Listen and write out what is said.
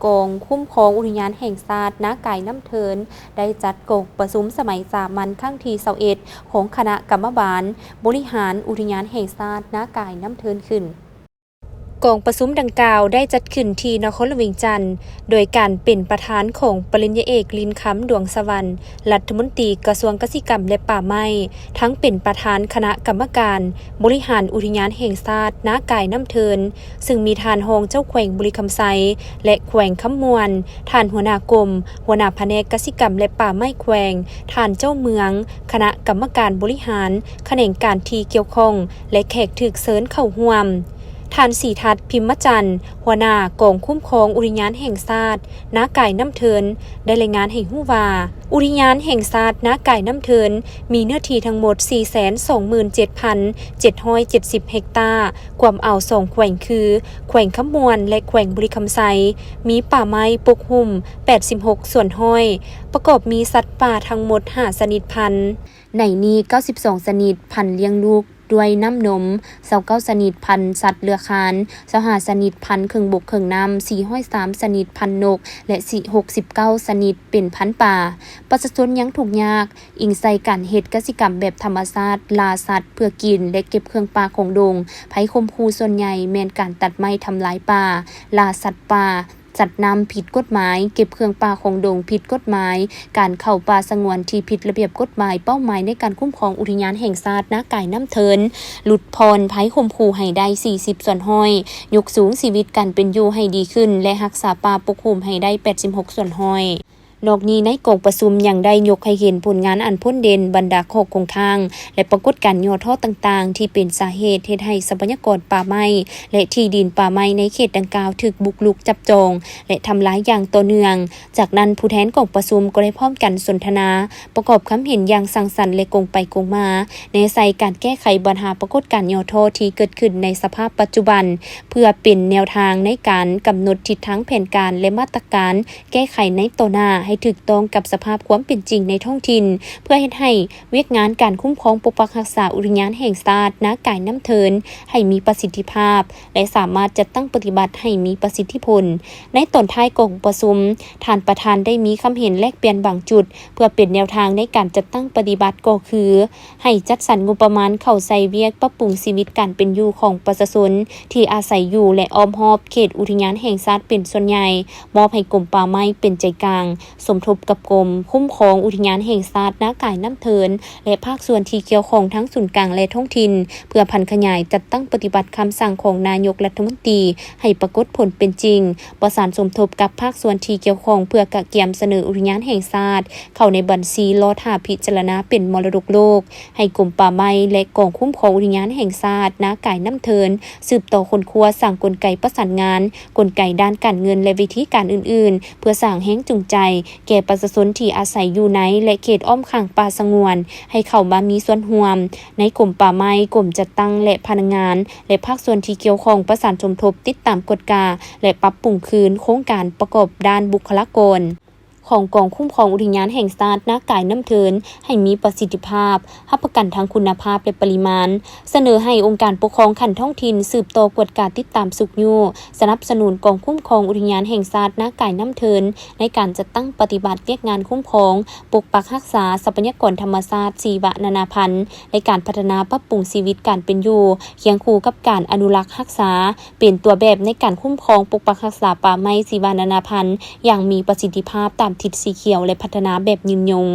กองคุ้มครองอุทยานแห่งชาตินาไก่น้ำเทินได้จัดกองประชุมสมัยสามัญครั้งที่21ของคณะกรรมการบริหารอุทยานแห่งชาตินาไก่น้ำเทินขึ้นกองประชุมดังกล่าวได้จัดขึ้นที่นครหลวงเวียงจันทน์โดยการเป็นประธานของปริญญาเอกลินคำดวงสวรรค์รัฐมนตรีกระทรวงเกษตรกรรมและป่าไม้ทั้งเป็นประธานคณะกรรมการบริหารอุทยานแห่งชาตินาไก่น้ำเทินซึ่งมีทานรองเจ้าแขวงบุรีคำไซและแขวงคำมวนทานหัวหน้ากรมหัวหน้าแผนกเกษตรกรรมและป่าไม้แขวงทานเจ้าเมืองคณะกรรมการบริหารแขนงการที่เกี่ยวข้องและแขกถูกเชิญเข้าร่วมท่านสีทัศน์พิมพ์จันทร์หัวหน้ากองคุ้มครองอุทยานแห่งชาตินาไก่น้ำเทินได้รายงานให้ฮู้ว่าอุทยานแห่งชาตินาไก่น้ำเทินมีเนื้อที่ทั้งหมด 427,770 เฮกตาร์กวมเอา2แขวงคือแขวงคำมวนและแขวงบุรีคำไซมีป่าไม้ปกหุ่ม86ส่วนห้อยประกอบมีสัตว์ป่าทั้งหมด5ชนิดพันธุ์ในนี้92ชนิดพันธุ์เลี้ยงลูกด้วยน้ำนม29ชนิดพันธุ์สัตว์เลื้อยคลาน25ชนิดพันธุ์เครื่องบกเครื่องน้ำ403ชนิดพันธุ์นกและ69ชนิดเป็นพันธุ์ป่าประชาชนยังถูกยากอิงใส่การเฮ็ดกสิกรรมแบบธรรมชาติล่าสัตว์เพื่อกินและเก็บเครื่องป่าของดงภัยคมคูส่วนใหญ่แม่นการตัดไม้ทำลายป่าล่าสัตว์ป่าจัดนำผิดกฎหมายเก็บเครื่องป่าของดงผิดกฎหมายการเข้าป่าสงวนที่ผิดระเบียบกฎหมายเป้าหมายในการคุ้มครองอุทยานแห่งชาตินาไก่น้ำเทินหลุดพรภัยข่มขู่ให้ได้40ส่วนห้อยยกสูงชีวิตการเป็นอยู่ให้ดีขึ้นและรักษาป่าปกคลุมให้ได้86ส่วนห้อยนอกนี้ในกองประชุมยังได้ยกให้เห็นผลงานอันพ้นเด่นบรรดาข้อคงทางและปรากฏการณ์ย่อท่อต่างๆที่เป็นสาเหตุเฮ็ดให้ทรัพยากรป่าไม้และที่ดินป่าไม้ในเขตดังกล่าวถูกบุกรุกจับจองและทำลายอย่างต่อเนื่องจากนั้นผู้แทนกองประชุมก็ได้พร้อมกันสนทนาประกอบคำเห็นอย่างสร้างสรรค์และกงไปกงมาในใส่การแก้ไขปัญหาปรากฏการณ์ย่อท่อที่เกิดขึ้นในสภาพปัจจุบันเพื่อเป็นแนวทางในการกำหนดทิศทางแผนการและมาตรการแก้ไขในต่อหน้าให้ถูกต้องกับสภาพความเป็นจริงในท้องถิ่นเพื่อเฮ็ดให้เวียกงานการคุ้มครองปกปักรักษาอุทยานแห่งชาตินาไก่น้ำเทินให้มีประสิทธิภาพและสามารถจัดตั้งปฏิบัติให้มีประสิทธิผลในตอนท้ายกองประชุมท่านประธานได้มีคำเห็นแลกเปลี่ยนบางจุดเพื่อเป็นแนวทางในการจัดตั้งปฏิบัติก็คือให้จัดสรรงบประมาณเข้าใส่เวียกปรับปรุงชีวิตการเป็นอยู่ของประชาชนที่อาศัยอยู่และอ้อมรอบเขตอุทยานแห่งชาติเป็นส่วนใหญ่มอบให้กรมป่าไม้เป็นใจกลางสมทบกับกรมคุ้มครองอุทยานแห่งชาตินาไก่น้ำเทินและภาคส่วนที่เกี่ยวข้องทั้งส่วนกลางและท้องถิ่นเพื่อพันขยายจัดตั้งปฏิบัติคำสั่งของนายกรัฐมนตรีให้ปรากฏผลเป็นจริงประสานสมทบกับภาคส่วนที่เกี่ยวข้องเพื่อกะเกียมเสนออุทยานแห่งชาติเข้าในบัญชีรอท่าพิจารณาเป็นมรดกโลกให้กรมป่าไม้และกองคุ้มครองอุทยานแห่งชาตินาไก่น้ำเทินสืบต่อคนครัวสั่งกลไกประสานงานกลไกด้านการเงินและวิธีการอื่นๆเพื่อสร้างแห้งจูงใจแก่ประชาชนที่อาศัยอยู่ในและเขตอ้อมข้างป่าสงวนให้เข้ามามีส่วนร่วมในกรมป่าไม้กรมจัดตั้งและพนักงานและภาคส่วนที่เกี่ยวข้องประสานสมทบติดตามกฎกาและปรับปรุงคืนโครงการประกอบด้านบุคลากรของกองคุ้มครองอุทยานแห่งชาตินาไก่น้ำเทินให้มีประสิทธิภาพรับประกันทั้งคุณภาพและปริมาณเสนอให้องค์การปกครองขั้นท้องถิ่นสืบต่อกฎการติดตามสุขอยู่สนับสนุนกองคุ้มครองอุทยานแห่งชาตินาไก่น้ำเทินในการจัดตั้งปฏิบัติเรียกงานคุ้มครองปกปักรักษาทรัพยากรธรรมชาติชีวนานาพันธุ์ในการพัฒนาปรับปรุงชีวิตการเป็นอยู่เคียงคู่กับการอนุรักษ์รักษาเป็นตัวแบบในการคุ้มครองปกปักรักษาป่าไม้ชีวนานาพันธุ์อย่างมีประสิทธิภาพตามทิศสีเขียวและพัฒนาแบบยืนยง